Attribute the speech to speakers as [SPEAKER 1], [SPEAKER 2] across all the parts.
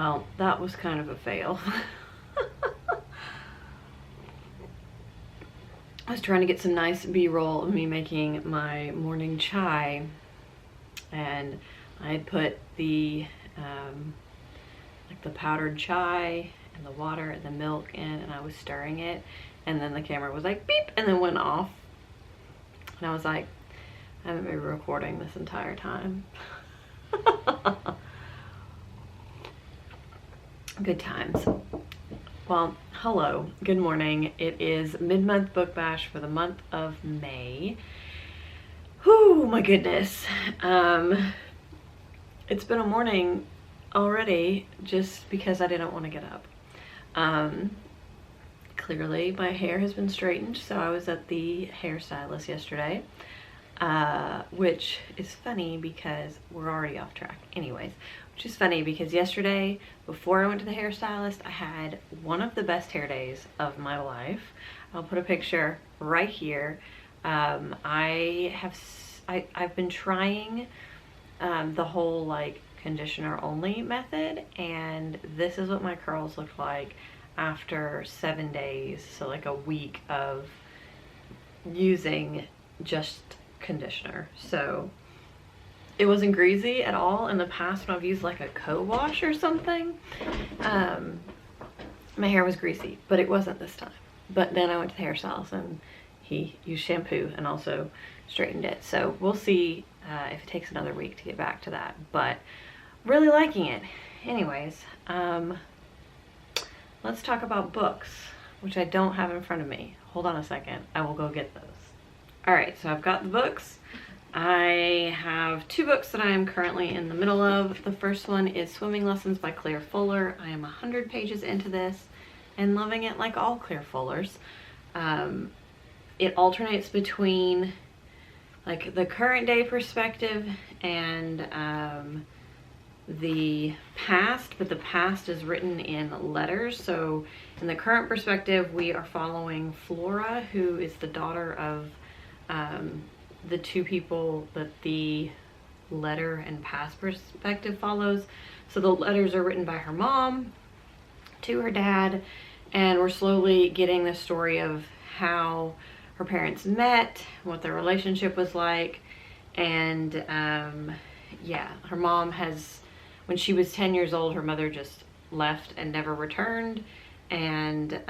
[SPEAKER 1] Well, that was kind of a fail. I was trying to get some nice B-roll of me making my morning chai, and I had put the like the powdered chai and the water and the milk in, and I was stirring it, and then the camera was like beep and then went off, and I was like, I haven't been recording this entire time. Good times. Well, hello, good morning. It is mid-month book bash for the month of May. Whew, my goodness. It's been a morning already just because I didn't want to get up. Clearly my hair has been straightened, so I was at the hairstylist yesterday, which is funny because we're already off track. Anyways, which is funny because yesterday, before I went to the hairstylist, I had one of the best hair days of my life. I'll put a picture right here. I've been trying the whole like conditioner only method, and this is what my curls look like after 7 days, so like a week of using just conditioner. So it wasn't greasy at all. In the past when I've used like a co-wash or something, my hair was greasy, but it wasn't this time. But then I went to the hairstylist and he used shampoo and also straightened it. So we'll see if it takes another week to get back to that, but really liking it. Anyways, let's talk about books, which I don't have in front of me. Hold on a second, I will go get those. All right, so I've got the books. I have two books that I am currently in the middle of. The first one is Swimming Lessons by Claire Fuller. I am 100 pages into this and loving it like all Claire Fullers. It alternates between like the current day perspective and the past, but the past is written in letters. So in the current perspective, we are following Flora, who is the daughter of the two people that the letter and past perspective follows. So the letters are written by her mom to her dad, and we're slowly getting the story of how her parents met, what their relationship was like. And yeah, her mom has, when she was 10 years old, her mother just left and never returned, and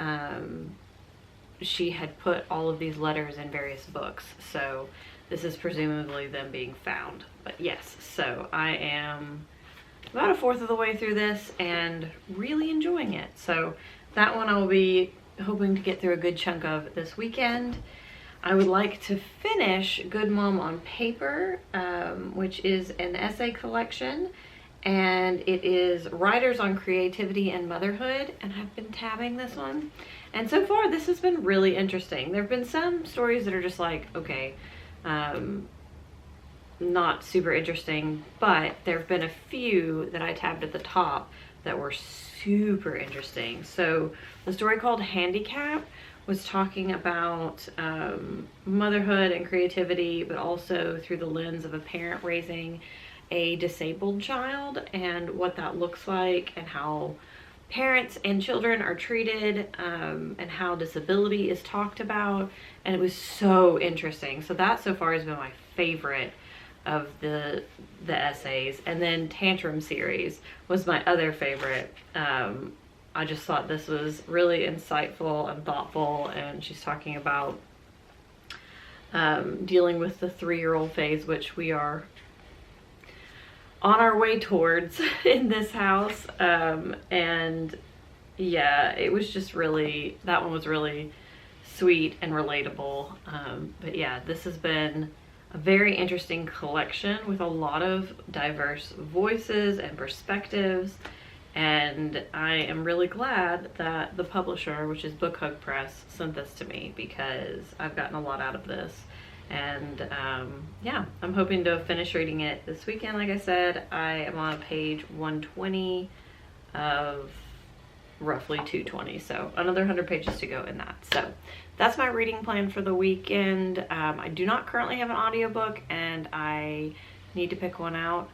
[SPEAKER 1] she had put all of these letters in various books. So this is presumably them being found. But yes, so I am about a fourth of the way through this and really enjoying it. So that one I will be hoping to get through a good chunk of this weekend. I would like to finish Good Mom on Paper, which is an essay collection, and it is writers on creativity and motherhood, and I've been tabbing this one, and so far this has been really interesting. There have been some stories that are just like, okay, not super interesting, but there have been a few that I tabbed at the top that were super interesting. So the story called Handicap was talking about motherhood and creativity, but also through the lens of a parent raising a disabled child and what that looks like, and how parents and children are treated, and how disability is talked about. And it was so interesting. So that so far has been my favorite of the essays. And then Tantrum series was my other favorite. I just thought this was really insightful and thoughtful, and she's talking about dealing with the 3-year-old phase, which we are on our way towards in this house. And yeah, it was just really, that one was really sweet and relatable. But yeah, this has been a very interesting collection with a lot of diverse voices and perspectives, and I am really glad that the publisher, which is Book Hug Press, sent this to me, because I've gotten a lot out of this. And yeah, I'm hoping to finish reading it this weekend. Like I said, I am on page 120 of roughly 220, so another 100 pages to go in that. So that's my reading plan for the weekend. I do not currently have an audiobook, and I need to pick one out.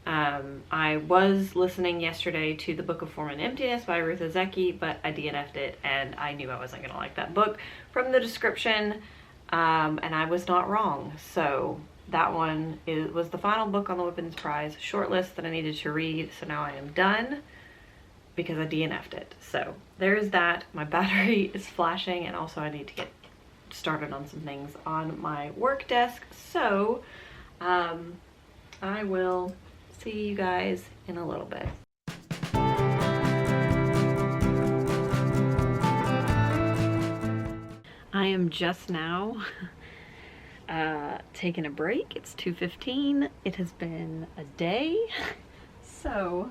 [SPEAKER 1] I was listening yesterday to The Book of Form and Emptiness by Ruth Ozeki, but I DNF'd it, and I knew I wasn't gonna like that book from the description, and I was not wrong. So that one was the final book on the Whippins Prize shortlist that I needed to read, so now I am done because I DNF'd it. So there is that. My battery is flashing, and also I need to get started on some things on my work desk. So I will see you guys in a little bit. I am just now taking a break. It's 2:15. It has been a day, so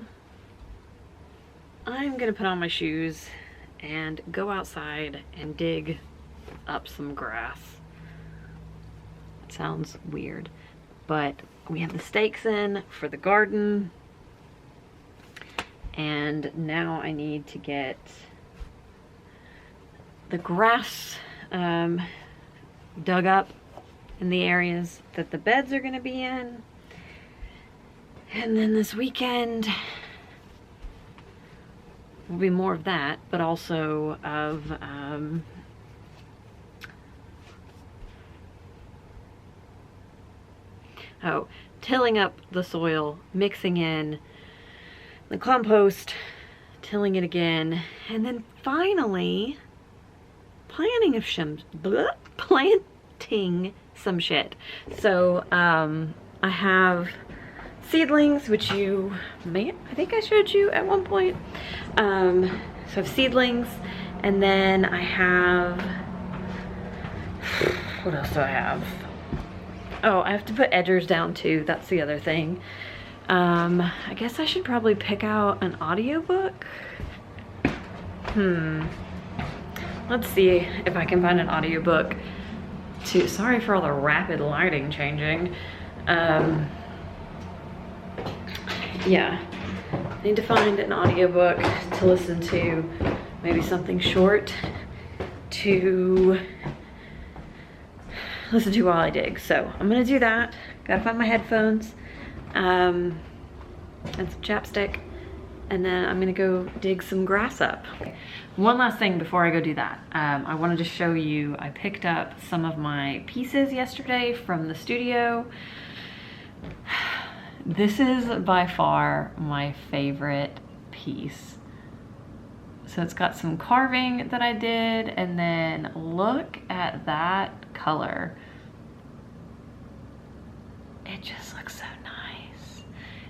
[SPEAKER 1] I'm gonna put on my shoes and go outside and dig up some grass. It sounds weird, but we have the stakes in for the garden, and now I need to get the grass dug up in the areas that the beds are going to be in. And then this weekend will be more of that, but also of tilling up the soil, mixing in the compost, tilling it again, and then finally planting some shit. So I have seedlings, which I think I showed you at one point. So I have seedlings, and then I have, what else do I have? Oh, I have to put edgers down too. That's the other thing. I guess I should probably pick out an audiobook. Let's see if I can find an audiobook to, sorry for all the rapid lighting changing. Yeah, I need to find an audiobook to listen to, maybe something short to listen to while I dig. So I'm gonna do that. Gotta find my headphones and some chapstick, and then I'm gonna go dig some grass up. One last thing before I go do that. I wanted to show you, I picked up some of my pieces yesterday from the studio. This is by far my favorite piece. So it's got some carving that I did, and then look at that color. It just looks so nice.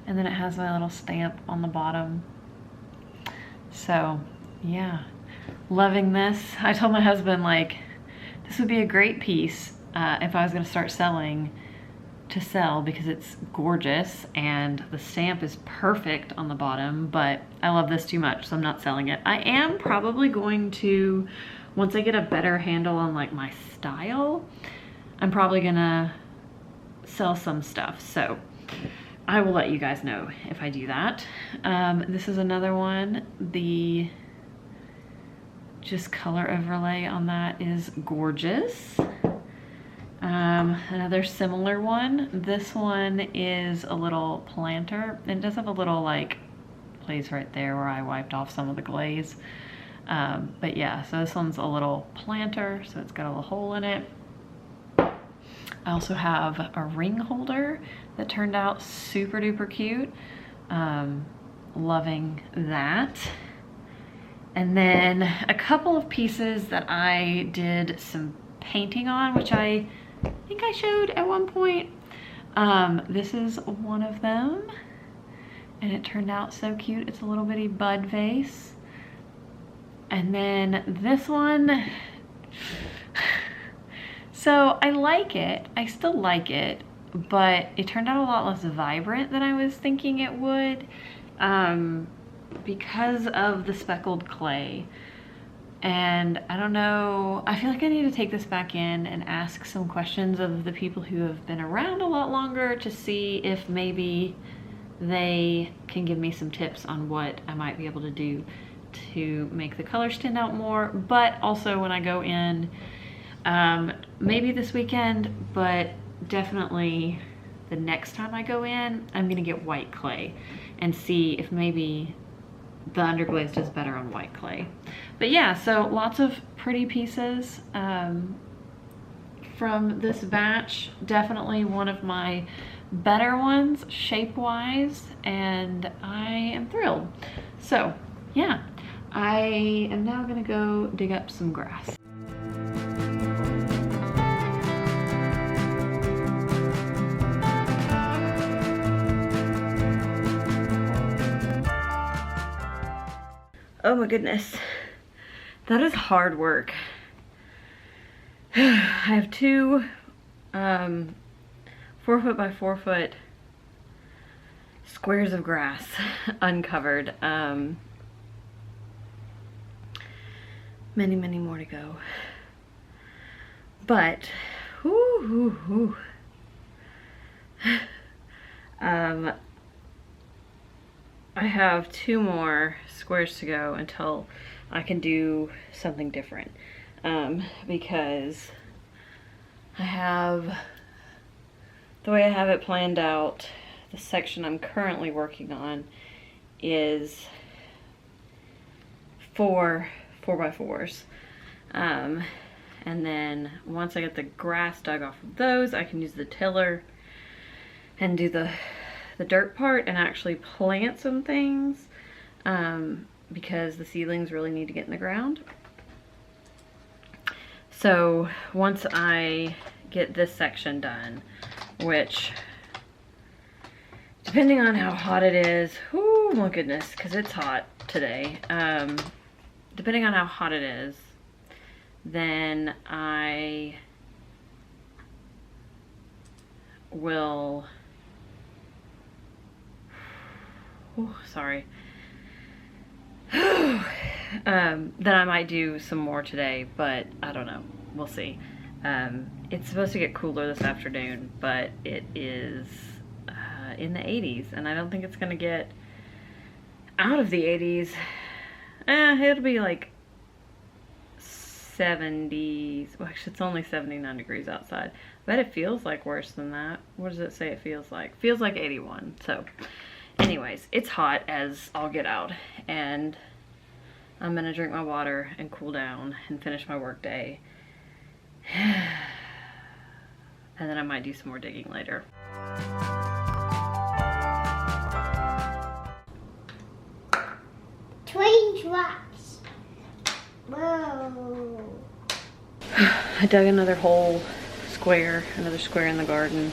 [SPEAKER 1] And then it has my little stamp on the bottom. So yeah, loving this. I told my husband, like, this would be a great piece if I was gonna start to sell because it's gorgeous and the stamp is perfect on the bottom, but I love this too much, so I'm not selling it. I am probably going to, once I get a better handle on like my style, I'm probably gonna sell some stuff. So I will let you guys know if I do that. This is another one. The just color overlay on that is gorgeous. Another similar one. This one is a little planter. It does have a little like place right there where I wiped off some of the glaze. But yeah, so this one's a little planter, so it's got a little hole in it. I also have a ring holder that turned out super duper cute. Loving that. And then a couple of pieces that I did some painting on, which I think I showed at one point. This is one of them, and it turned out so cute. It's a little bitty bud vase. And then this one, so I like it, I still like it, but it turned out a lot less vibrant than I was thinking it would, because of the speckled clay. And I don't know, I feel like I need to take this back in and ask some questions of the people who have been around a lot longer to see if maybe they can give me some tips on what I might be able to do to make the color stand out more. But also when I go in, maybe this weekend, but definitely the next time I go in, I'm gonna get white clay and see if maybe the underglaze does better on white clay. But yeah, so lots of pretty pieces from this batch. Definitely one of my better ones shape-wise, and I am thrilled. So yeah, I am now gonna go dig up some grass. Oh my goodness, that is hard work. I have two 4-foot by 4-foot squares of grass uncovered. Many more to go. But, I have 2 more squares to go until I can do something different. Because I have, the way I have it planned out, the section I'm currently working on is 4 4x4s. And then once I get the grass dug off of those, I can use the tiller and do the dirt part and actually plant some things, because the seedlings really need to get in the ground. So once I get this section done, which, depending on how hot it is, oh my goodness, because it's hot today, depending on how hot it is, then I will, then I might do some more today, but I don't know, we'll see. It's supposed to get cooler this afternoon, but it is in the 80s, and I don't think it's gonna get out of the 80s. It'll be like 70s. Well, actually, it's only 79 degrees outside. I bet it feels like worse than that. What does it say it feels like? Feels like 81. So anyways, it's hot as all get out, and I'm gonna drink my water and cool down and finish my work day. And then I might do some more digging later.
[SPEAKER 2] Train tracks. Whoa.
[SPEAKER 1] I dug another hole, another square in the garden.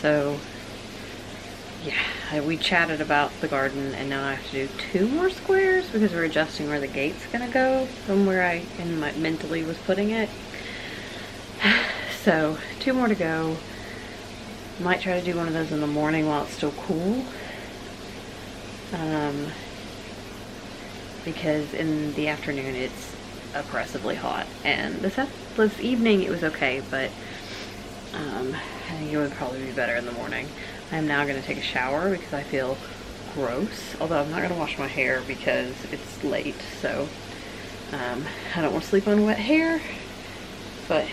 [SPEAKER 1] So yeah, we chatted about the garden, and now I have to do 2 more squares because we're adjusting where the gate's gonna go from where I mentally was putting it. So 2 more to go. Might try to do one of those in the morning while it's still cool. Because in the afternoon it's oppressively hot, and this evening it was okay, but I think it would probably be better in the morning. I'm now going to take a shower because I feel gross, although I'm not going to wash my hair because it's late, so I don't want to sleep on wet hair. But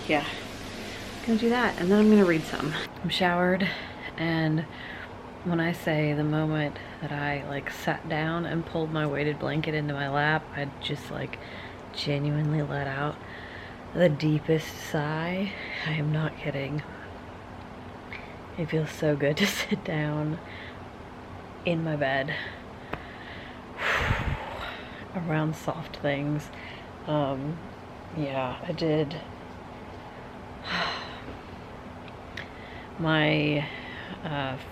[SPEAKER 1] yeah, I'm going to do that, and then I'm going to read some. I'm showered, and when I say the moment that I like sat down and pulled my weighted blanket into my lap, I just like genuinely let out the deepest sigh. I am not kidding. It feels so good to sit down in my bed around soft things. Yeah, I did. My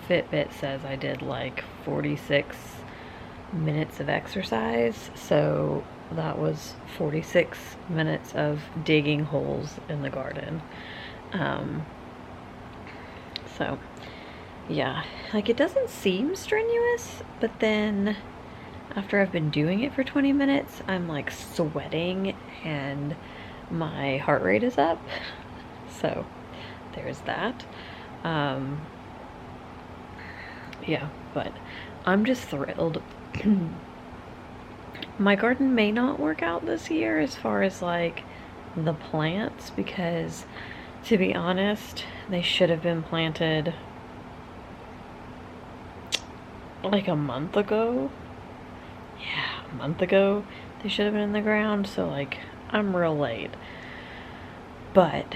[SPEAKER 1] Fitbit says I did like 46 minutes of exercise, so that was 46 minutes of digging holes in the garden. So yeah, like it doesn't seem strenuous, but then after I've been doing it for 20 minutes, I'm like sweating and my heart rate is up. So there's that. Yeah, but I'm just thrilled. My garden may not work out this year as far as like the plants, because to be honest, they should have been planted like a month ago. Yeah, a month ago they should have been in the ground, so like I'm real late. But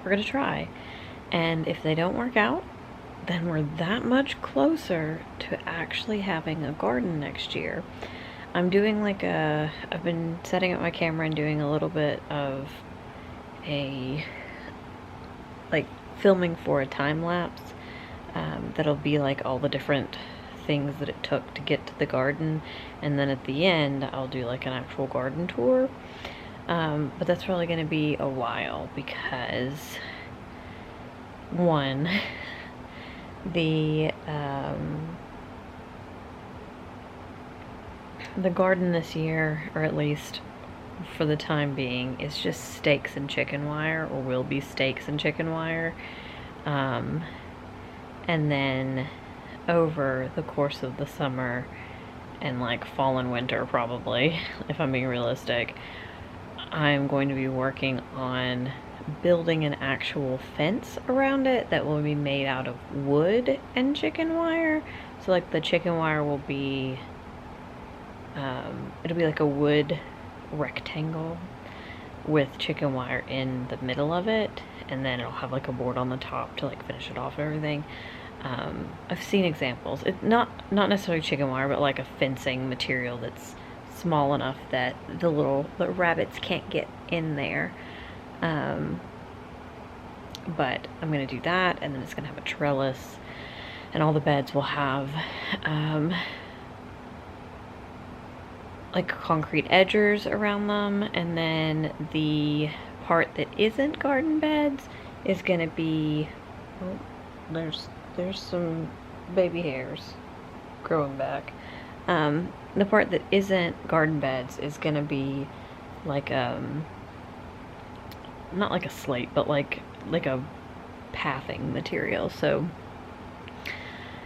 [SPEAKER 1] we're gonna try, and if they don't work out, then we're that much closer to actually having a garden next year. I'm doing like I've been setting up my camera and doing a little bit of like filming for a time lapse that'll be like all the different things that it took to get to the garden, and then at the end I'll do like an actual garden tour. But that's probably going to be a while because one, the garden this year, or at least for the time being, is just stakes and chicken wire, or will be stakes and chicken wire. And then over the course of the summer and like fall and winter, probably, if I'm being realistic, I'm going to be working on building an actual fence around it that will be made out of wood and chicken wire. So like the chicken wire will be it'll be like a wood rectangle with chicken wire in the middle of it, and then it'll have like a board on the top to like finish it off and everything. I've seen examples. It's not necessarily chicken wire, but like a fencing material that's small enough that the rabbits can't get in there. But I'm gonna do that, and then it's gonna have a trellis, and all the beds will have like concrete edgers around them, and then the part that isn't garden beds is gonna be, oh, there's some baby hairs growing back. The part that isn't garden beds is gonna be like not like a slate, but like a pathing material. So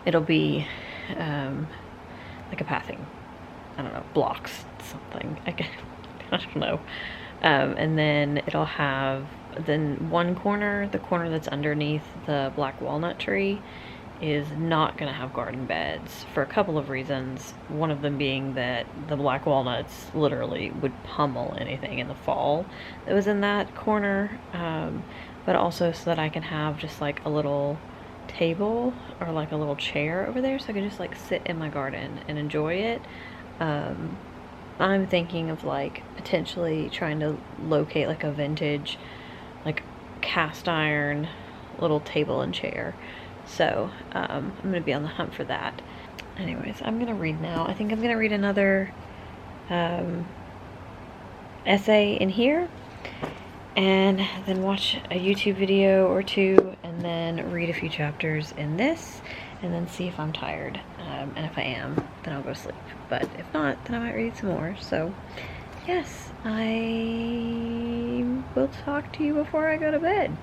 [SPEAKER 1] it'll be like a pathing, I don't know, blocks, something. I don't know. And then it'll have, then one corner, the corner that's underneath the black walnut tree, is not going to have garden beds for a couple of reasons. One of them being that the black walnuts literally would pummel anything in the fall that was in that corner, but also so that I can have just like a little table or like a little chair over there, so I can just like sit in my garden and enjoy it. I'm thinking of like potentially trying to locate like a vintage, like cast iron little table and chair. So I'm gonna be on the hunt for that. Anyways, I'm gonna read now. I think I'm gonna read another essay in here, and then watch a YouTube video or two, and then read a few chapters in this, and then see if I'm tired. And if I am, then I'll go to sleep. But if not, then I might read some more. So yes, I will talk to you before I go to bed.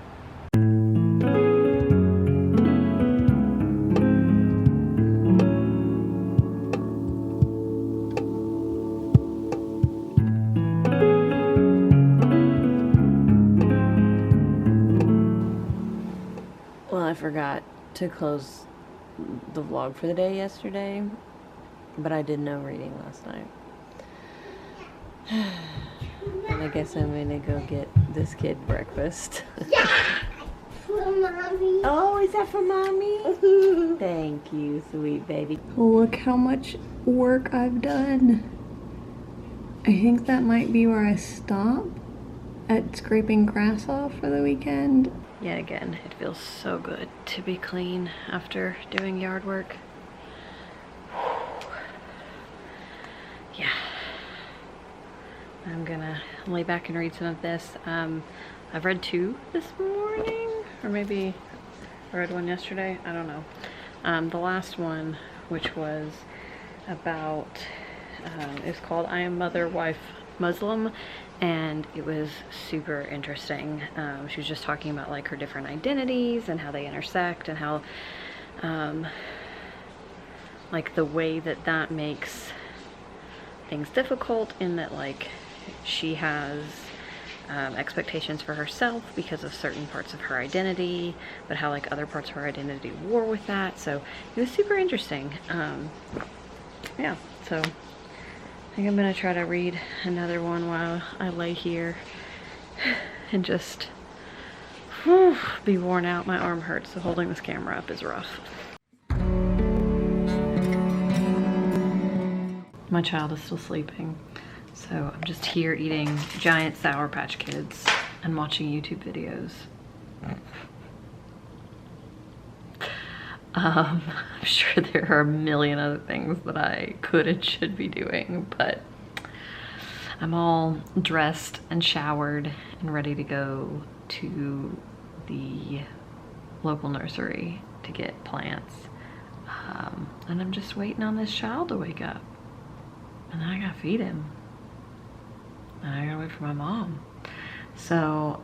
[SPEAKER 1] Well, I forgot to close the vlog for the day yesterday, but I did no reading last night. And I guess I'm gonna go get this kid breakfast.
[SPEAKER 2] Yeah! For mommy.
[SPEAKER 1] Oh, is that for mommy? Thank you, sweet baby.
[SPEAKER 3] Look how much work I've done. I think that might be where I stop at scraping grass off for the weekend.
[SPEAKER 1] Yet again, it feels so good to be clean after doing yard work. Yeah. I'm gonna lay back and read some of this. I've read 2 this morning, or maybe I read 1 yesterday, I don't know. The last one, which was about, it's called I Am Mother, Wife, Muslim, and it was super interesting. She was just talking about like her different identities and how they intersect, and how like the way that makes things difficult, in that like she has expectations for herself because of certain parts of her identity, but how like other parts of her identity war with that. So it was super interesting. Yeah, so I think I'm gonna try to read another one while I lay here and just be worn out. My arm hurts, so holding this camera up is rough. My child is still sleeping, so I'm just here eating giant Sour Patch Kids and watching YouTube videos. I'm sure there are a million other things that I could and should be doing, but I'm all dressed and showered and ready to go to the local nursery to get plants. And I'm just waiting on this child to wake up. And then I gotta feed him. And I gotta wait for my mom. So,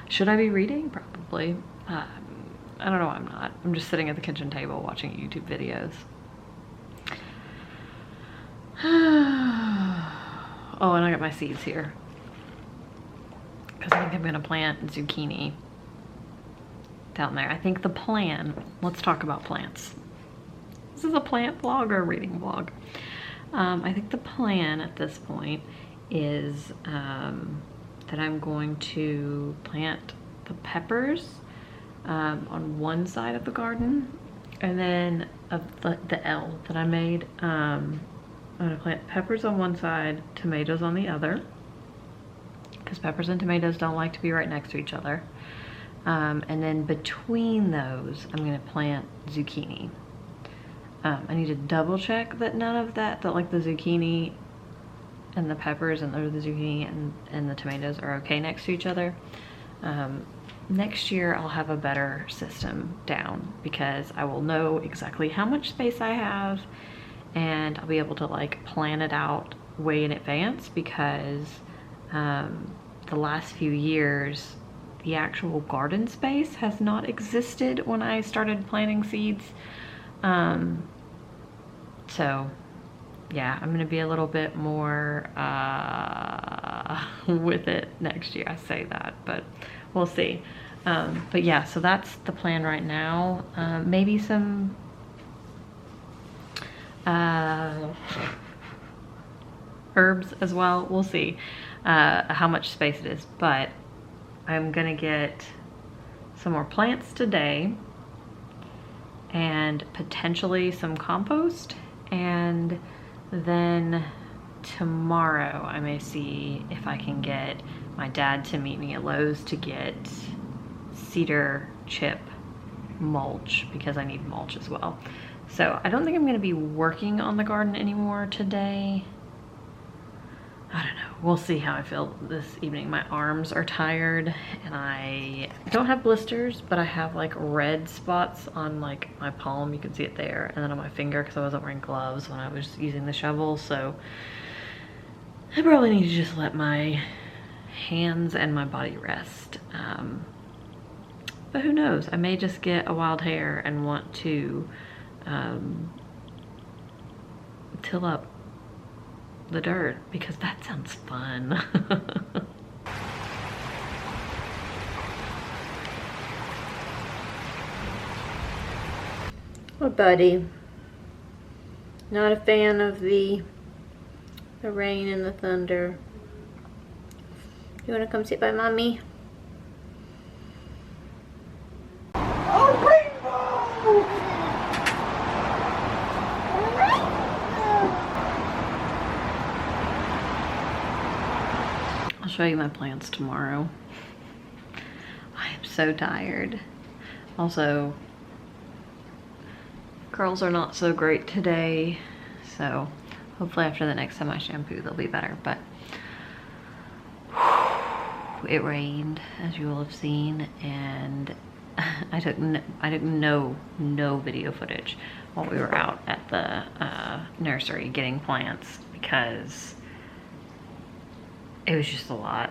[SPEAKER 1] should I be reading? Probably. I don't know, I'm not. I'm just sitting at the kitchen table watching YouTube videos. Oh, and I got my seeds here. Because I think I'm gonna plant zucchini down there. I think the plan, let's talk about plants. This is a plant vlog or a reading vlog. I think the plan at this point is that I'm going to plant the peppers on one side of the garden, and then of the L that I made, I'm gonna plant peppers on one side, tomatoes on the other, because peppers and tomatoes don't like to be right next to each other. And then between those, I'm gonna plant zucchini. I need to double check that none of that like the zucchini and the peppers and the zucchini and the tomatoes are okay next to each other. Next year I'll have a better system down because I will know exactly how much space I have, and I'll be able to like plan it out way in advance, because the last few years the actual garden space has not existed when I started planting seeds. So yeah, I'm gonna be a little bit more with it next year. I say that, but we'll see. But yeah, so that's the plan right now. Maybe some herbs as well. We'll see how much space it is, but I'm gonna get some more plants today and potentially some compost, and then tomorrow I may see if I can get my dad to meet me at Lowe's to get cedar chip mulch, because I need mulch as well. So I don't think I'm gonna be working on the garden anymore today. I don't know, we'll see how I feel this evening. My arms are tired and I don't have blisters, but I have like red spots on like my palm, you can see it there, and then on my finger because I wasn't wearing gloves when I was using the shovel. So I probably need to just let my hands and my body rest. But who knows, I may just get a wild hair and want to till up the dirt, because that sounds fun.
[SPEAKER 2] Oh, buddy. Not a fan of the rain and the thunder. You want to come sit by mommy? Oh, rainbow!
[SPEAKER 1] I'll show you my plants tomorrow. I am so tired. Also, curls are not so great today, so hopefully after the next time I shampoo they'll be better. But it rained, as you will have seen, and I took no video footage while we were out at the nursery getting plants, because it was just a lot.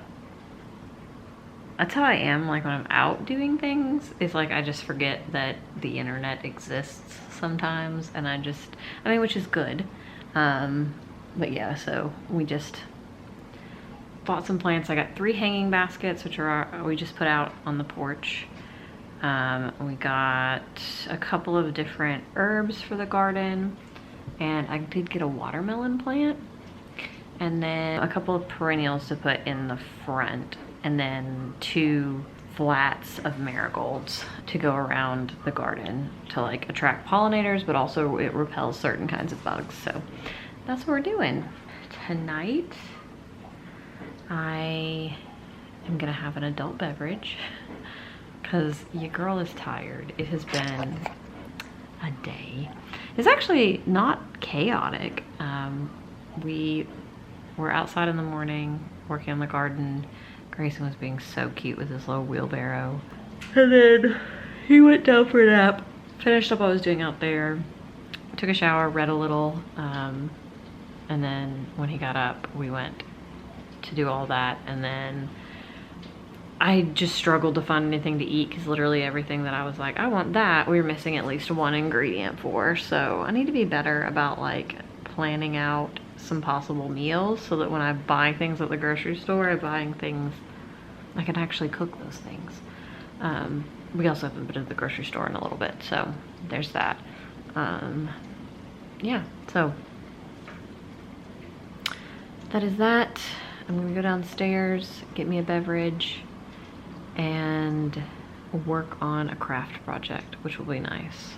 [SPEAKER 1] That's how I am, like when I'm out doing things, it's like I just forget that the internet exists sometimes, and I mean, which is good. But yeah, so we just bought some plants. I got 3 hanging baskets, which are we just put out on the porch. We got a couple of different herbs for the garden, and I did get a watermelon plant, and then a couple of perennials to put in the front, and then 2 flats of marigolds to go around the garden to like attract pollinators, but also it repels certain kinds of bugs. So that's what we're doing. Tonight, I am gonna have an adult beverage because your girl is tired. It has been a day. It's actually not chaotic. We were outside in the morning working on the garden. Grayson was being so cute with his little wheelbarrow. And then he went down for a nap, finished up what I was doing out there, took a shower, read a little, and then when he got up, we went to do all that. And then I just struggled to find anything to eat because literally everything that I was like, I want that, we were missing at least 1 ingredient for. So I need to be better about like planning out some possible meals so that when I buy things at the grocery store, I'm buying things, I can actually cook those things. We also have a bit of the grocery store in a little bit, so there's that. Yeah, so that is that. I'm gonna go downstairs, get me a beverage, and work on a craft project, which will be nice.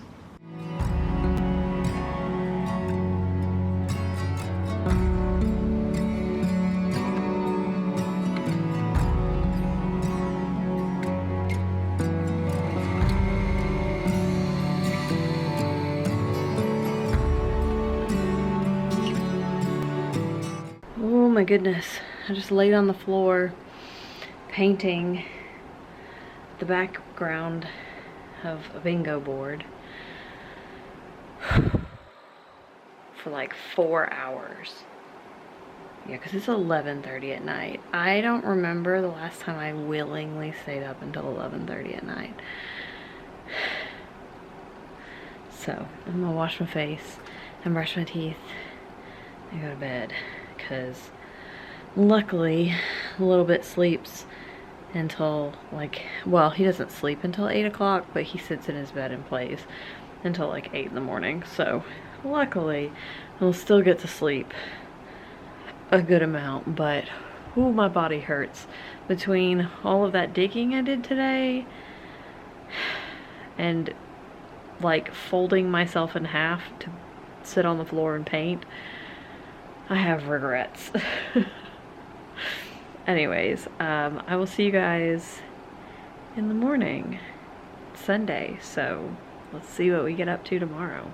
[SPEAKER 1] Oh my goodness, I just laid on the floor painting the background of a bingo board for like 4 hours. Yeah, because it's 11:30 at night. I don't remember the last time I willingly stayed up until 11:30 at night. So I'm gonna wash my face and brush my teeth and go to bed, because luckily a little bit sleeps until like, well, he doesn't sleep until 8 o'clock, but he sits in his bed and plays until like 8 in the morning. So luckily I'll still get to sleep a good amount, but ooh, my body hurts between all of that digging I did today and like folding myself in half to sit on the floor and paint. I have regrets. Anyways, I will see you guys in the morning. It's Sunday, so let's see what we get up to tomorrow.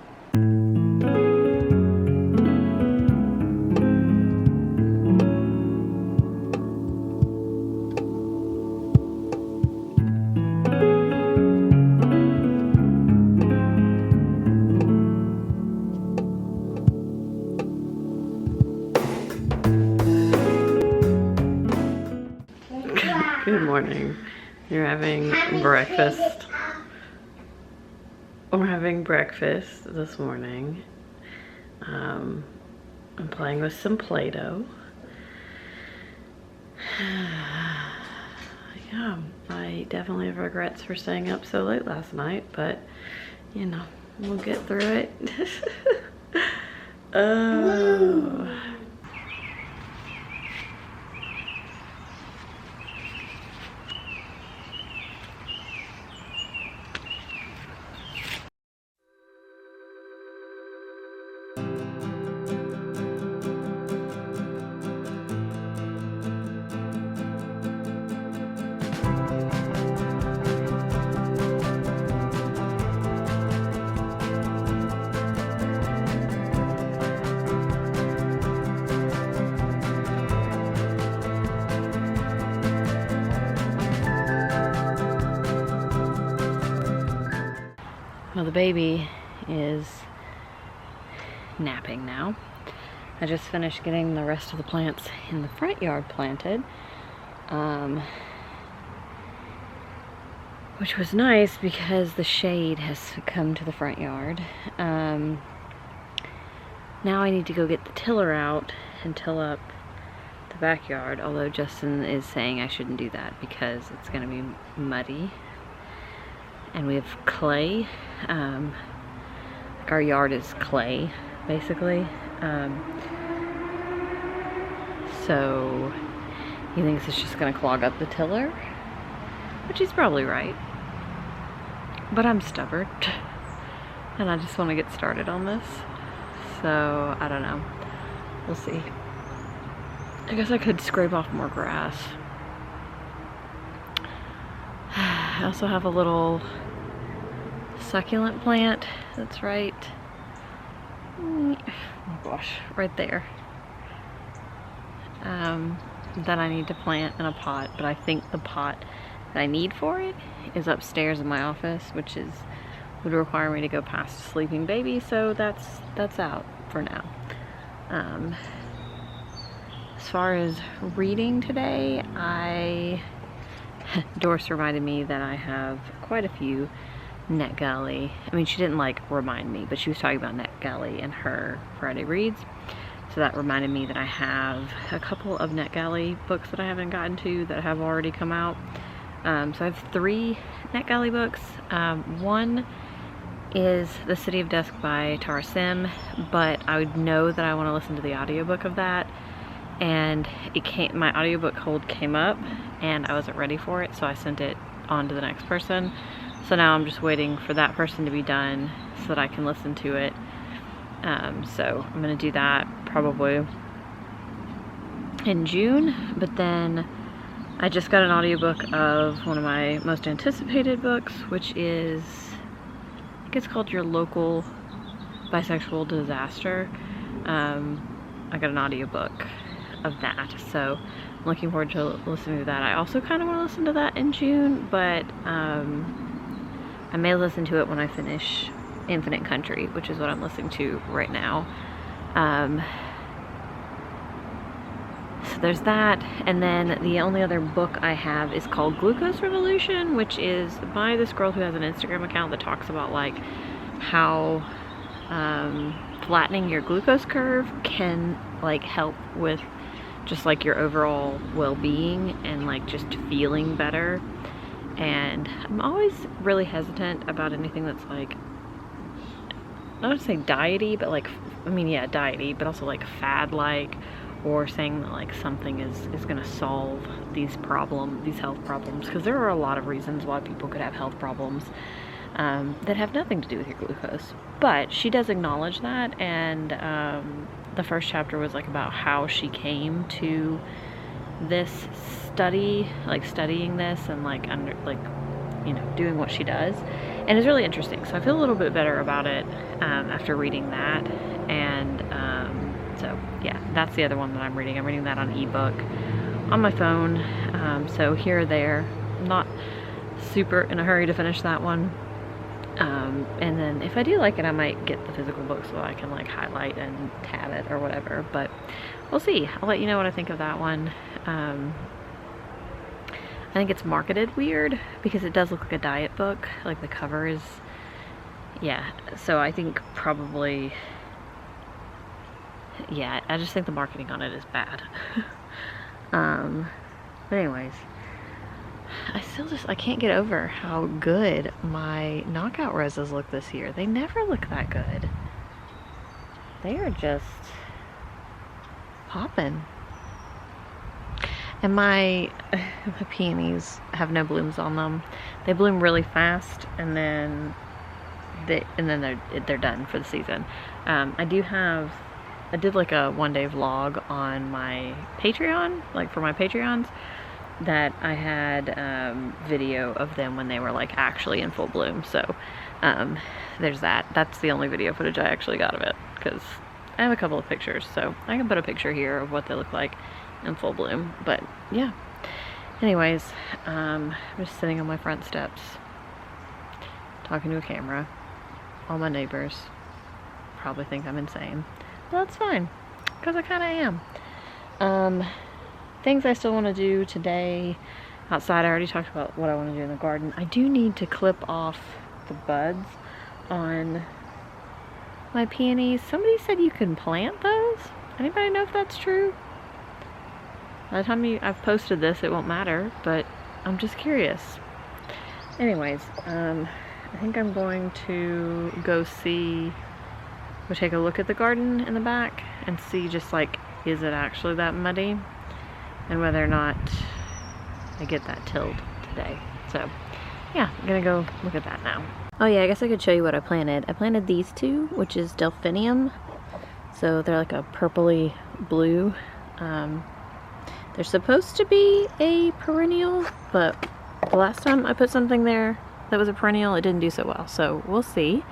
[SPEAKER 1] Good morning. You're having breakfast. We're having breakfast this morning. I'm playing with some Play-Doh. Yeah, I definitely have regrets for staying up so late last night, but you know, we'll get through it. Oh. Well, the baby is napping now. I just finished getting the rest of the plants in the front yard planted, which was nice because the shade has come to the front yard. Now I need to go get the tiller out and till up the backyard, although Justin is saying I shouldn't do that because it's gonna be muddy. And we have clay. Like our yard is clay, basically. So he thinks it's just gonna clog up the tiller, which he's probably right. But I'm stubborn, and I just want to get started on this. So I don't know. We'll see. I guess I could scrape off more grass. I also have a little succulent plant that's right, oh gosh, right there, that I need to plant in a pot, but I think the pot that I need for it is upstairs in my office, which would require me to go past a sleeping baby, so that's out for now. As far as reading today, Doris reminded me that I have quite a few NetGalley. I mean, she didn't like remind me, but she was talking about NetGalley in her Friday reads. So that reminded me that I have a couple of NetGalley books that I haven't gotten to that have already come out. So I have 3 NetGalley books. One is The City of Dusk by Tara Sim, but I would know that I want to listen to the audiobook of that. And my audiobook hold came up and I wasn't ready for it, so I sent it on to the next person. So now I'm just waiting for that person to be done so that I can listen to it. So I'm gonna do that probably in June, but then I just got an audiobook of one of my most anticipated books, which is, I think it's called Your Local Bisexual Disaster. I got an audiobook of that, so I'm looking forward to listening to that. I also kind of want to listen to that in June, but I may listen to it when I finish Infinite Country, which is what I'm listening to right now. So there's that, and then the only other book I have is called Glucose Revolution, which is by this girl who has an Instagram account that talks about like how flattening your glucose curve can like help with just like your overall well-being and like just feeling better. And I'm always really hesitant about anything that's like, I don't say diety, but like, I mean, yeah, diety, but also like fad-like, or saying that like something is gonna solve these health problems, because there are a lot of reasons why people could have health problems that have nothing to do with your glucose. But she does acknowledge that, and the first chapter was like about how she came to this study, like studying this and like doing what she does, and it's really interesting. So I feel a little bit better about it after reading that. And so yeah, that's the other one that I'm reading. I'm reading that on ebook on my phone. So here or there, I'm not super in a hurry to finish that one. And then if I do like it, I might get the physical book so I can like highlight and tab it or whatever, but we'll see. I'll let you know what I think of that one. I think it's marketed weird because it does look like a diet book, like the cover is, yeah, so I think probably, yeah, I just think the marketing on it is bad. But anyways, I can't get over how good my knockout roses look this year. They never look that good. They are just popping. And my peonies have no blooms on them. They bloom really fast, and then they're done for the season. I did like a one-day vlog on my Patreon, like for my Patreons, that I had video of them when they were like actually in full bloom. So there's that. That's the only video footage I actually got of it, because I have a couple of pictures, so I can put a picture here of what they look like in full bloom. But yeah, anyways, I'm just sitting on my front steps talking to a camera. All my neighbors probably think I'm insane, but that's fine, because I kind of am. Things I still want to do today outside. I already talked about what I want to do in the garden. I do need to clip off the buds on my peonies. Somebody said you can plant those. Anybody know if that's true?
[SPEAKER 2] By the time I've posted this, it won't matter, but I'm just curious. Anyways, I think I'm going to go take a look at the garden in the back and see just like, is it actually that muddy? And whether or not I get that tilled today. So yeah, I'm gonna go look at that now. Oh yeah, I guess I could show you what I planted. I planted these two, which is delphinium. So they're like a purpley blue. They're supposed to be a perennial, but the last time I put something there that was a perennial, it didn't do so well. So we'll see.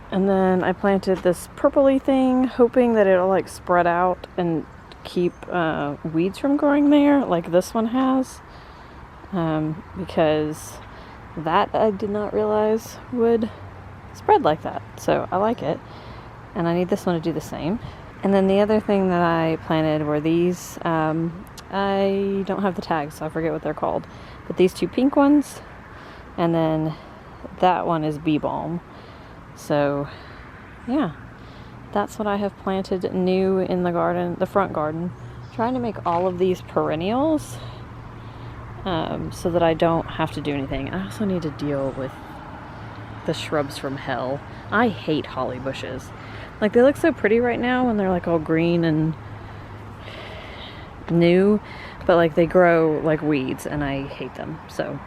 [SPEAKER 2] And then I planted this purpley thing, hoping that it'll like spread out and keep weeds from growing there, like this one has. Because that I did not realize would spread like that. So I like it. And I need this one to do the same. And then the other thing that I planted were these, I don't have the tags, so I forget what they're called. But these two pink ones, and then that one is bee balm. So yeah, that's what I have planted new in the garden, the front garden. Trying to make all of these perennials so that I don't have to do anything. I also need to deal with the shrubs from hell. I hate holly bushes. Like, they look so pretty right now when they're like all green and new, but like they grow like weeds and I hate them. So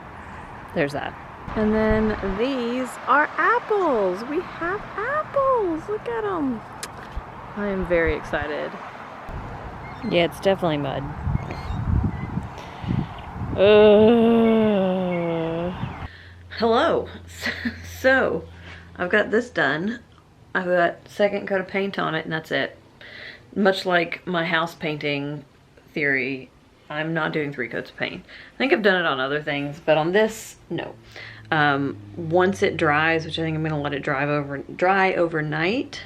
[SPEAKER 2] there's that. And then these are apples. We have apples. Look at them. I am very excited. Yeah, it's definitely mud. Hello. So I've got this done. I've got second coat of paint on it and that's it. Much like my house painting theory, I'm not doing 3 coats of paint. I think I've done it on other things, but on this, no. Once it dries, which I think I'm gonna let it dry overnight,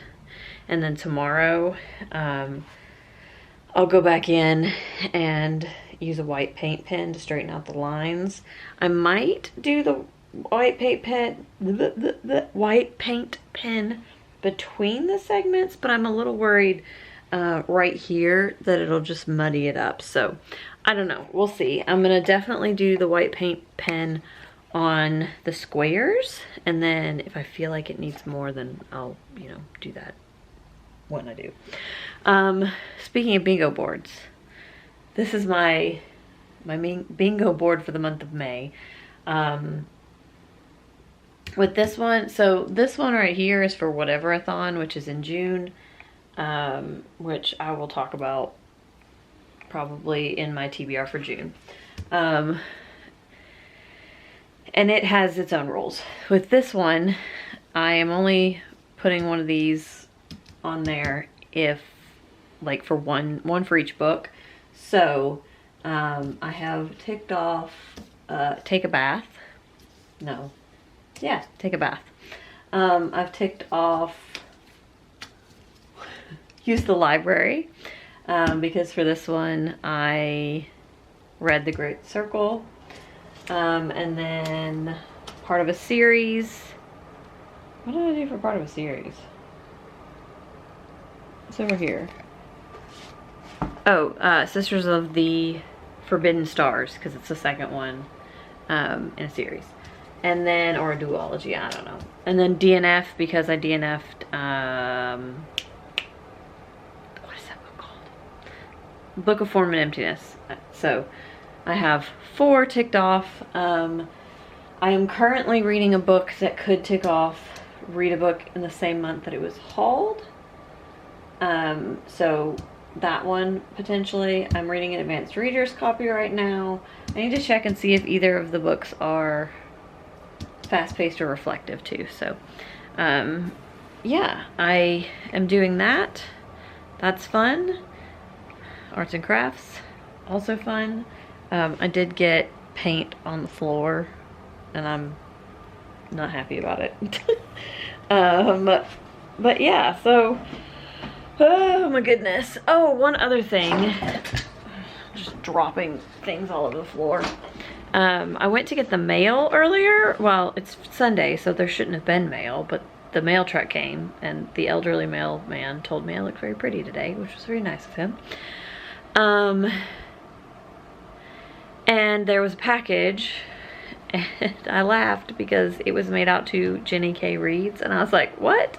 [SPEAKER 2] and then tomorrow I'll go back in and use a white paint pen to straighten out the lines. I might do the white paint pen, the white paint pen between the segments, but I'm a little worried right here that it'll just muddy it up. So I don't know, we'll see. I'm gonna definitely do the white paint pen on the squares, and then if I feel like it needs more, then I'll, you know, do that when I do. Speaking of bingo boards, this is my bingo board for the month of May. With this one, so this one right here is for Whatever-a-thon, which is in June, which I will talk about probably in my TBR for June. And it has its own rules. With this one, I am only putting one of these on there if, like, for one for each book. So, I have ticked off, take a bath. No. Yeah, take a bath. I've ticked off use the library, because for this one I read The Great Circle, and then part of a series. What did I do for part of a series? It's over here. Oh, Sisters of the Forbidden Stars, because it's the second one in a series. And then, or a duology, I don't know. And then DNF, because I DNF'd, what is that book called? Book of Form and Emptiness. So, I have 4 ticked off. I am currently reading a book that could tick off, read a book in the same month that it was hauled. So, that one, potentially. I'm reading an advanced reader's copy right now. I need to check and see if either of the books are fast-paced or reflective too. So yeah, I am doing that. That's fun. Arts and crafts, also fun. I did get paint on the floor and I'm not happy about it. But yeah, so oh my goodness. Oh, one other thing, just dropping things all over the floor. I went to get the mail earlier. Well, it's Sunday, so there shouldn't have been mail, but the mail truck came and the elderly mailman told me I looked very pretty today, which was very nice of him.
[SPEAKER 1] And there was a package, and I laughed because it was made out to Jenny K. Reads, and I was like, what?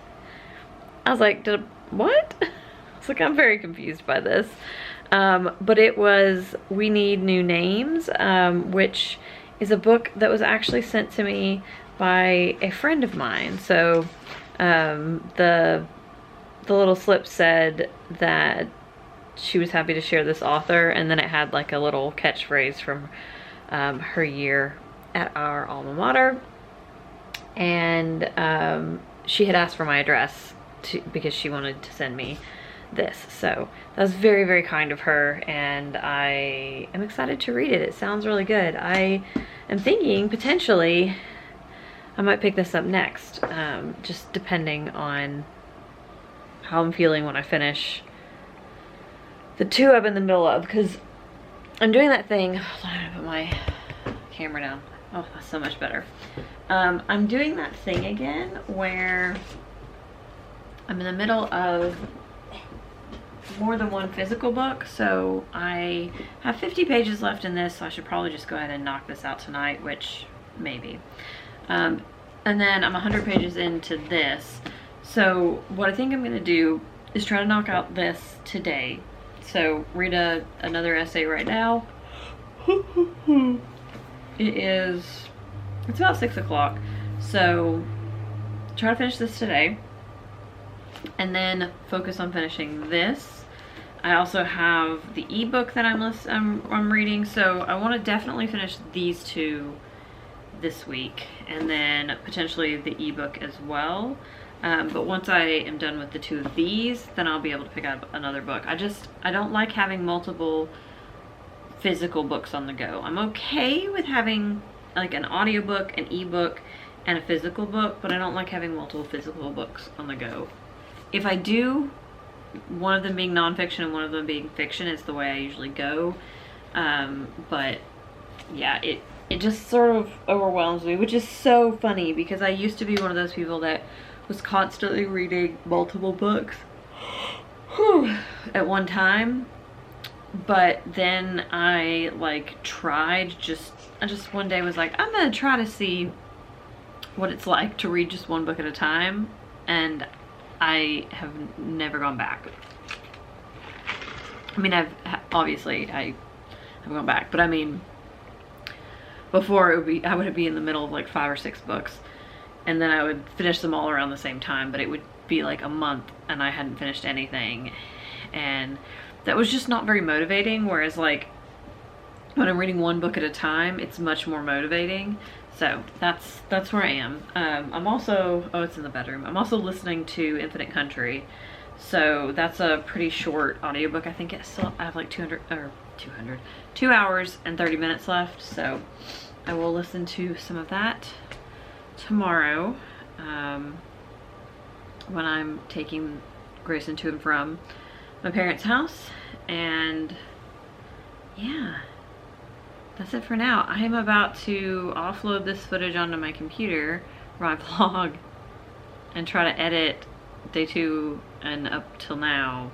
[SPEAKER 1] I was like, what? I was like, I'm very confused by this. But it was We Need New Names, which is a book that was actually sent to me by a friend of mine. So the little slip said that she was happy to share this author, and then it had like a little catchphrase from her year at our alma mater, and she had asked for my address because she wanted to send me this. So that was very, very kind of her, and I am excited to read it. It sounds really good. I am thinking potentially I might pick this up next, just depending on how I'm feeling when I finish the two I'm in the middle of, because I'm doing that thing. Hold on, I'm gonna put my camera down. Oh, that's so much better. I'm doing that thing again where I'm in the middle of more than one physical book. So I have 50 pages left in this, so I should probably just go ahead and knock this out tonight, which maybe. And then I'm 100 pages into this. So what I think I'm gonna do is try to knock out this today. So read another essay right now. It's about 6 o'clock. So try to finish this today, and then focus on finishing this. I also have the ebook that I'm reading, so I want to definitely finish these two this week, and then potentially the ebook as well. But once I am done with the two of these, then I'll be able to pick up another book. I don't like having multiple physical books on the go. I'm okay with having like an audiobook, an ebook, and a physical book, but I don't like having multiple physical books on the go. If I do, one of them being nonfiction and one of them being fiction is the way I usually go. But yeah, it just sort of overwhelms me, which is so funny because I used to be one of those people that was constantly reading multiple books at one time. But then I like I just one day was like, I'm gonna try to see what it's like to read just one book at a time, and I have never gone back. I mean, obviously I have gone back, but I mean, before I would be in the middle of like 5 or 6 books, and then I would finish them all around the same time, but it would be like a month and I hadn't finished anything, and that was just not very motivating. Whereas like when I'm reading one book at a time, it's much more motivating. So that's where I am. I'm also, oh, it's in the bedroom. I'm also listening to Infinite Country. So that's a pretty short audiobook. I think I have like 2 hours and 30 minutes left. So I will listen to some of that tomorrow, when I'm taking Grayson to and from my parents' house. And yeah, that's it for now. I am about to offload this footage onto my computer, my vlog, and try to edit day 2 and up till now.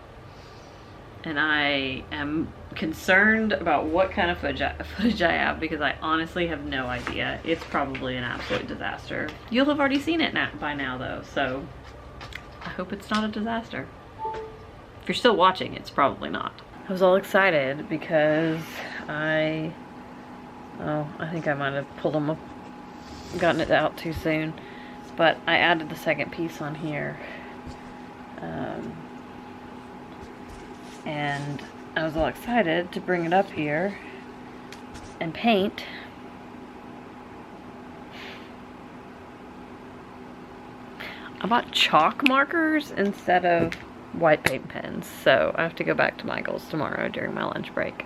[SPEAKER 1] And I am concerned about what kind of footage I have, because I honestly have no idea. It's probably an absolute disaster. You'll have already seen it by now though, so I hope it's not a disaster. If you're still watching, it's probably not. I was all excited because I think I might have pulled them up, gotten it out too soon, but I added the second piece on here. And I was all excited to bring it up here and paint. I bought chalk markers instead of white paint pens, so I have to go back to Michael's tomorrow during my lunch break.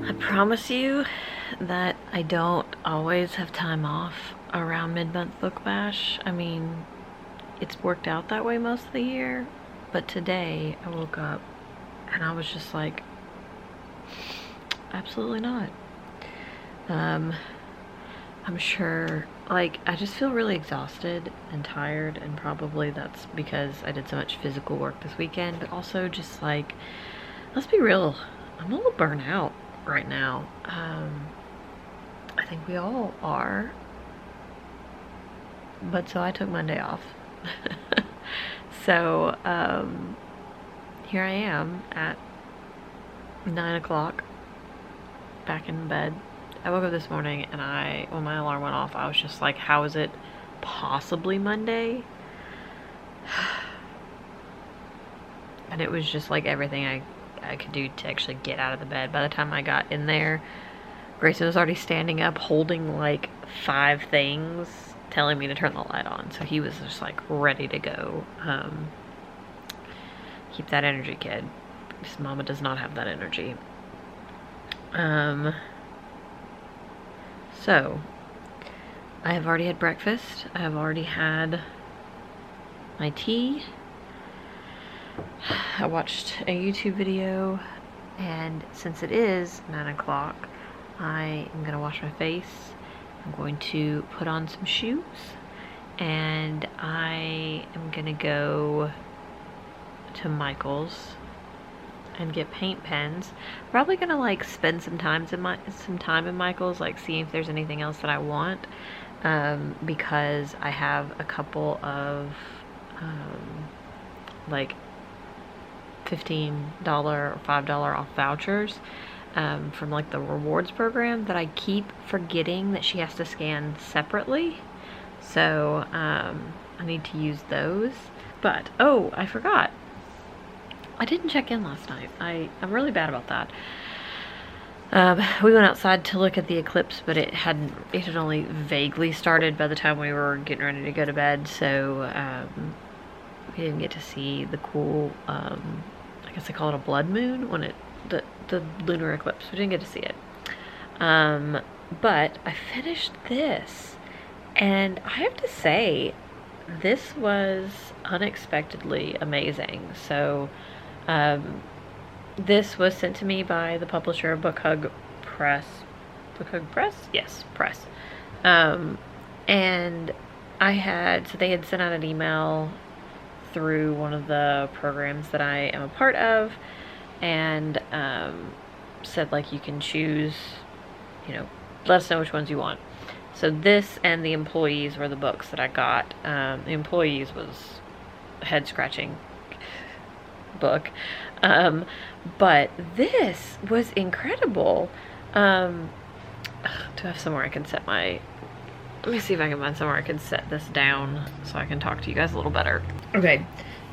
[SPEAKER 1] I promise you that I don't always have time off around mid-month book bash. I mean, it's worked out that way most of the year, but today I woke up and I was just like, absolutely not.
[SPEAKER 2] I'm sure, like, I just feel really exhausted and tired, and probably that's because I did so much physical work this weekend, but also just like, let's be real, I'm a little burnt out right now. I think we all are, but so I took Monday off. So, here I am at 9 o'clock, back in bed. I woke up this morning and when my alarm went off, I was just like, how is it possibly Monday? And it was just like everything I could do to actually get out of the bed. By the time I got in there, Grayson was already standing up holding like 5 things, telling me to turn the light on. So he was just like ready to go. Keep that energy, kid. His mama does not have that energy. So, I have already had breakfast. I have already had my tea. I watched a YouTube video, and since it is 9 o'clock, I am going to wash my face. I'm going to put on some shoes, and I am going to go to Michael's and get paint pens. Probably gonna like spend some time in Michael's, like seeing if there's anything else that I want, because I have a couple of like $15 or $5 off vouchers from like the rewards program that I keep forgetting that she has to scan separately. So I need to use those. But oh, I forgot, I didn't check in last night. I'm really bad about that. We went outside to look at the eclipse, but it had only vaguely started by the time we were getting ready to go to bed, so we didn't get to see the cool, I guess they call it a blood moon, when the lunar eclipse. We didn't get to see it. But I finished this, and I have to say, this was unexpectedly amazing. So, this was sent to me by the publisher of Book Hug Press. Book Hug Press? Yes, Press. And so they had sent out an email through one of the programs that I am a part of, and said like, you can choose, let us know which ones you want. So this and The Employees were the books that I got. The Employees was a head-scratching book. But this was incredible. Do I have somewhere I can set my... Let me see if I can find somewhere I can set this down so I can talk to you guys a little better. Okay,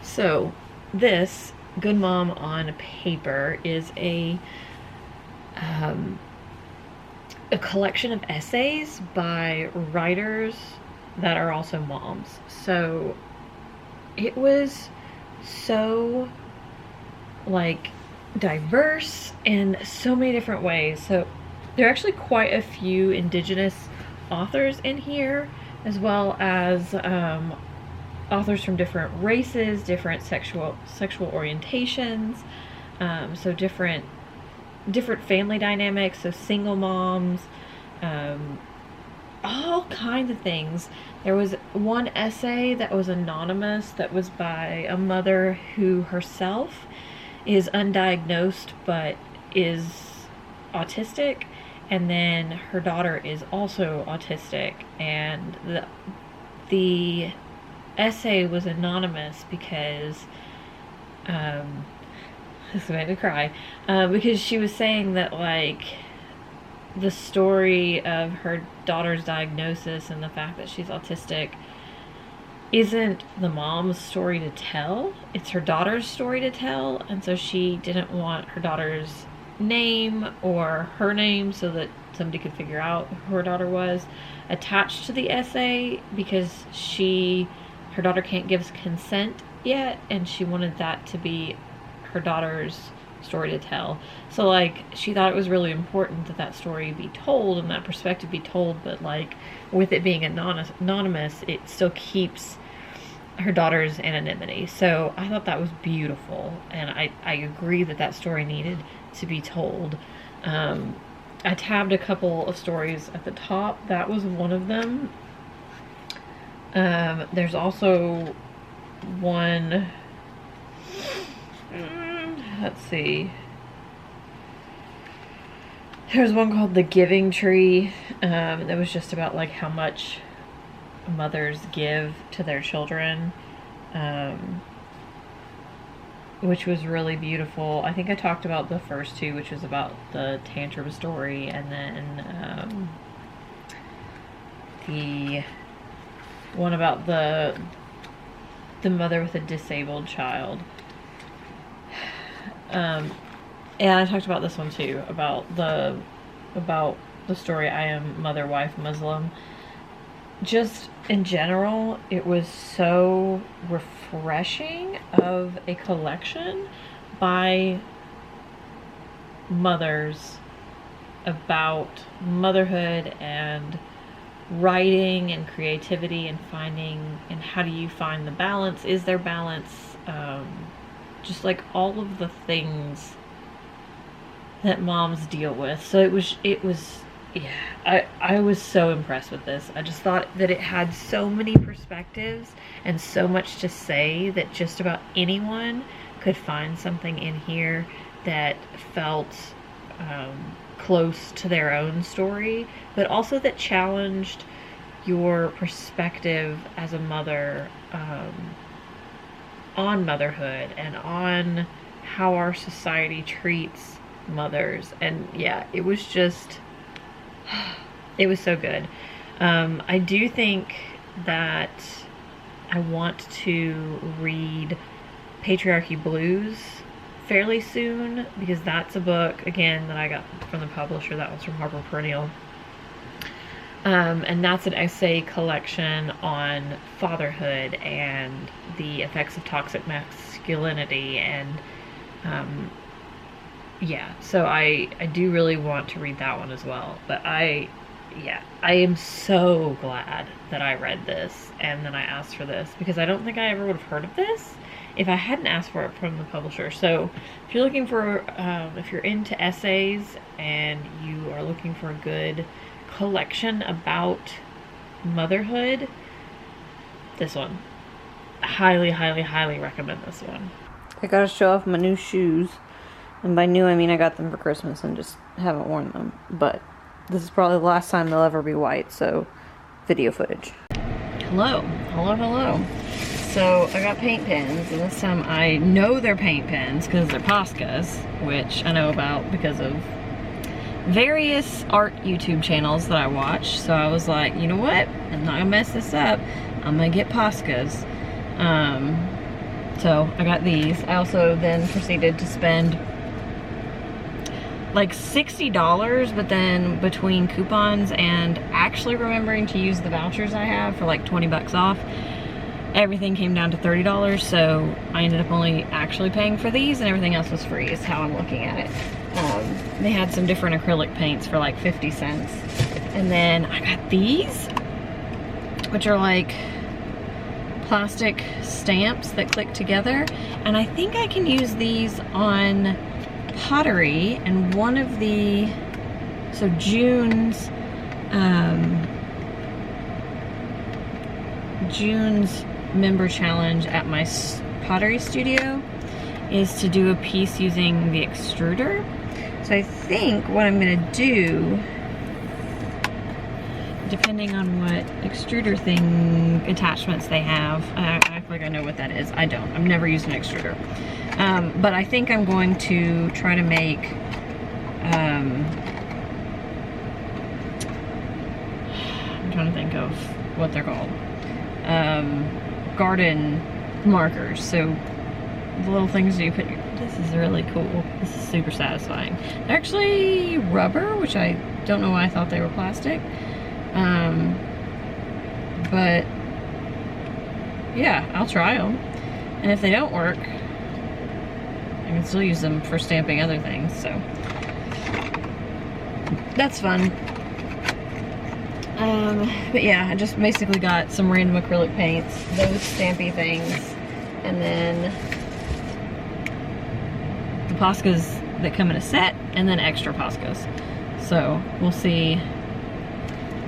[SPEAKER 2] so this, Good Mom on Paper, is a collection of essays by writers that are also moms. So it was so like diverse in so many different ways. So there are actually quite a few Indigenous authors in here, as well as authors from different races, different sexual orientations, so different family dynamics, so single moms, all kinds of things. There was one essay that was anonymous, that was by a mother who herself is undiagnosed but is autistic, and then her daughter is also autistic, and the essay was anonymous because this made me cry, because she was saying that like the story of her daughter's diagnosis and the fact that she's autistic isn't the mom's story to tell, it's her daughter's story to tell, and so she didn't want her daughter's name or her name so that somebody could figure out who her daughter was attached to the essay, because her daughter can't give consent yet, and she wanted that to be her daughter's story to tell. So like, she thought it was really important that that story be told and that perspective be told, but like with it being anonymous, it still keeps her daughter's anonymity. So I thought that was beautiful, and I agree that that story needed to be told. I tabbed a couple of stories at the top. That was one of them. There's also one, let's see. There's one called The Giving Tree. That was just about like how much mothers give to their children. Which was really beautiful. I think I talked about the first two, which was about the tantrum story, and then the one about the mother with a disabled child. And I talked about this one too, about the story I Am Mother, Wife, Muslim. Just in general, it was so refreshing of a collection by mothers about motherhood and writing and creativity and finding, and how do you find the balance? Is there balance? Just like all of the things that moms deal with. So it was yeah, I was so impressed with this. I just thought that it had so many perspectives and so much to say that just about anyone could find something in here that felt close to their own story, but also that challenged your perspective as a mother on motherhood and on how our society treats mothers. And yeah, it was just, it was so good. I do think that I want to read Patriarchy Blues fairly soon, because that's a book, again, that I got from the publisher. That was from Harper Perennial. And that's an essay collection on fatherhood and the effects of toxic masculinity. And yeah, so I do really want to read that one as well. But I am so glad that I read this and that I asked for this, because I don't think I ever would have heard of this if I hadn't asked for it from the publisher. So if you're looking for, if you're into essays and you are looking for a good collection about motherhood, this one. Highly, highly, highly recommend this one.
[SPEAKER 3] I gotta show off my new shoes. And by new, I mean I got them for Christmas and just haven't worn them. But this is probably the last time they'll ever be white, so video footage.
[SPEAKER 2] Hello. Hello, hello. So I got paint pens, and this time I know they're paint pens because they're Poscas, which I know about because of various art YouTube channels that I watch. So I was like, you know what? I'm not gonna mess this up. I'm gonna get Poscas. So I got these. I also then proceeded to spend like $60, but then between coupons and actually remembering to use the vouchers I have for like 20 bucks off, everything came down to $30. So I ended up only actually paying for these, and everything else was free is how I'm looking at it. They had some different acrylic paints for like 50 cents. And then I got these, which are like plastic stamps that click together. And I think I can use these on pottery. And one of the, so June's member challenge at my pottery studio is to do a piece using the extruder. So I think what I'm gonna do, depending on what extruder thing attachments they have, I act like I know what that is. I don't. I've never used an extruder. But I think I'm going to try to make I'm trying to think of what they're called. Garden markers. So the little things that you put, this is really cool. This is super satisfying. They're actually rubber, which I don't know why I thought they were plastic. But yeah, I'll try them. And if they don't work, I can still use them for stamping other things, so that's fun. But yeah, I just basically got some random acrylic paints, those stampy things, and then the Poscas that come in a set, and then extra Poscas. So we'll see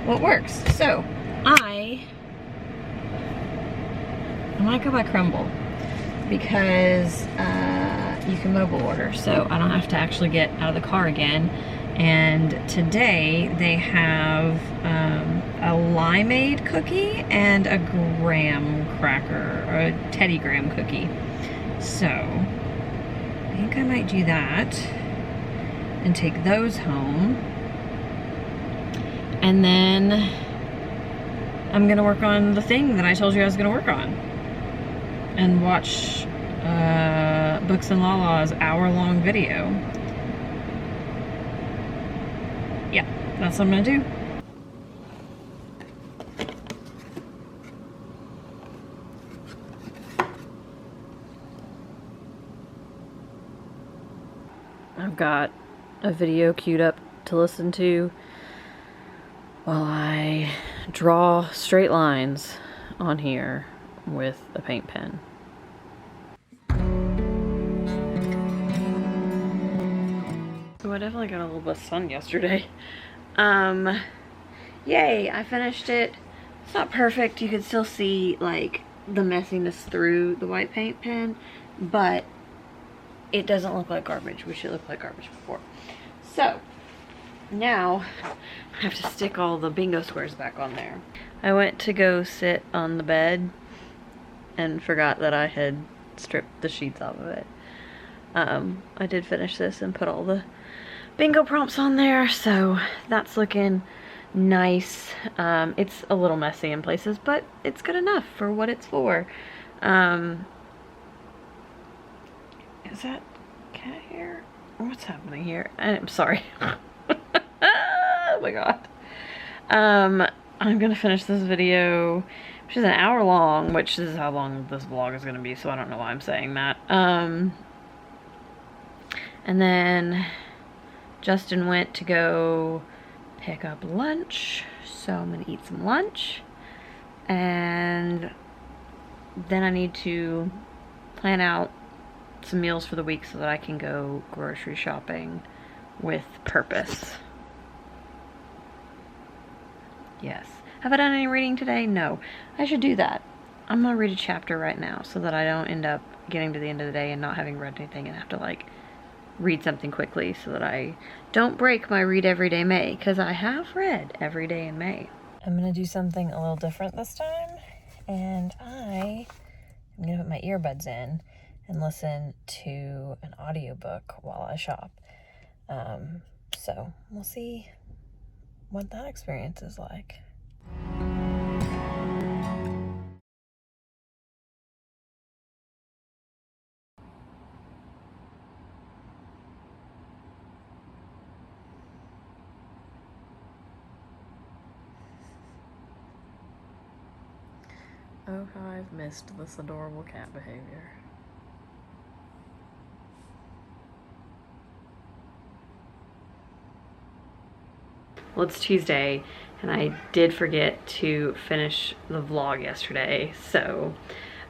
[SPEAKER 2] what works. So I might go by Crumble because you can mobile order, so I don't have to actually get out of the car again. And today they have a limeade cookie and a graham cracker, or a Teddy Graham cookie. So I think I might do that and take those home. And then I'm gonna work on the thing that I told you I was gonna work on and watch Books and Lala's hour-long video. Yeah, that's what I'm gonna do. I've got a video queued up to listen to while I draw straight lines on here with a paint pen. So I definitely got a little bit of sun yesterday. Yay, I finished it. It's not perfect. You can still see like the messiness through the white paint pen, but it doesn't look like garbage, which it looked like garbage before. So now I have to stick all the bingo squares back on there. I went to go sit on the bed and forgot that I had stripped the sheets off of it. I did finish this and put all the bingo prompts on there, so that's looking nice. It's a little messy in places, but it's good enough for what it's for. Is that cat hair? What's happening here? I'm sorry. Oh my god. I'm gonna finish this video, which is an hour long, which is how long this vlog is gonna be, so I don't know why I'm saying that. And then Justin went to go pick up lunch, so I'm gonna eat some lunch, and then I need to plan out some meals for the week so that I can go grocery shopping with purpose. Yes. Have I done any reading today? No. I should do that. I'm gonna read a chapter right now so that I don't end up getting to the end of the day and not having read anything and have to like read something quickly, so that I don't break my read every day May, because I have read every day in May. I'm gonna do something a little different this time, and I'm gonna put my earbuds in and listen to an audiobook while I shop. So we'll see what that experience is like. Oh, how I've missed this adorable cat behavior. Well, it's Tuesday, and I did forget to finish the vlog yesterday, so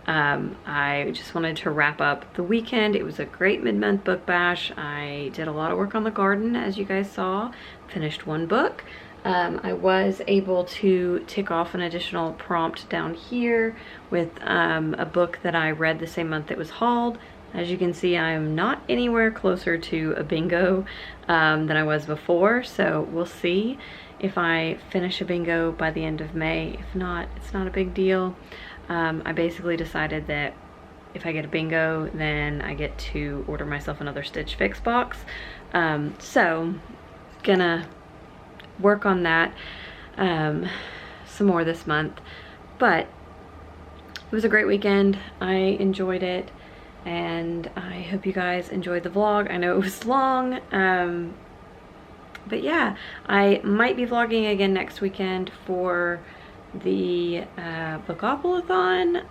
[SPEAKER 2] I just wanted to wrap up the weekend. It was a great mid-month book bash. I did a lot of work on the garden, as you guys saw. Finished one book. I was able to tick off an additional prompt down here with a book that I read the same month it was hauled. As you can see, I'm not anywhere closer to a bingo than I was before, so we'll see if I finish a bingo by the end of May. If not, it's not a big deal. I basically decided that if I get a bingo, then I get to order myself another Stitch Fix box. So, gonna work on that some more this month. But it was a great weekend. I enjoyed it, and I hope you guys enjoyed the vlog. I know it was long, but yeah, I might be vlogging again next weekend for the Bookopoly-thon,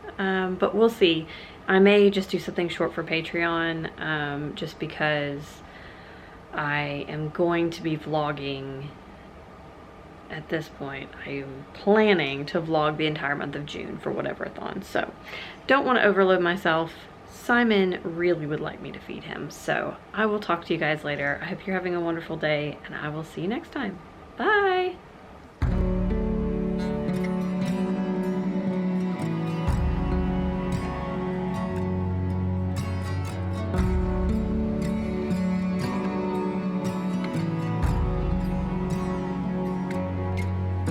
[SPEAKER 2] but we'll see. I may just do something short for Patreon, just because I am going to be vlogging. At this point, I'm planning to vlog the entire month of June for whatever-a-thon, so don't want to overload myself,
[SPEAKER 1] Simon really would like me to feed him. So I will talk to you guys later. I hope you're having a wonderful day, and I will see you next time. Bye!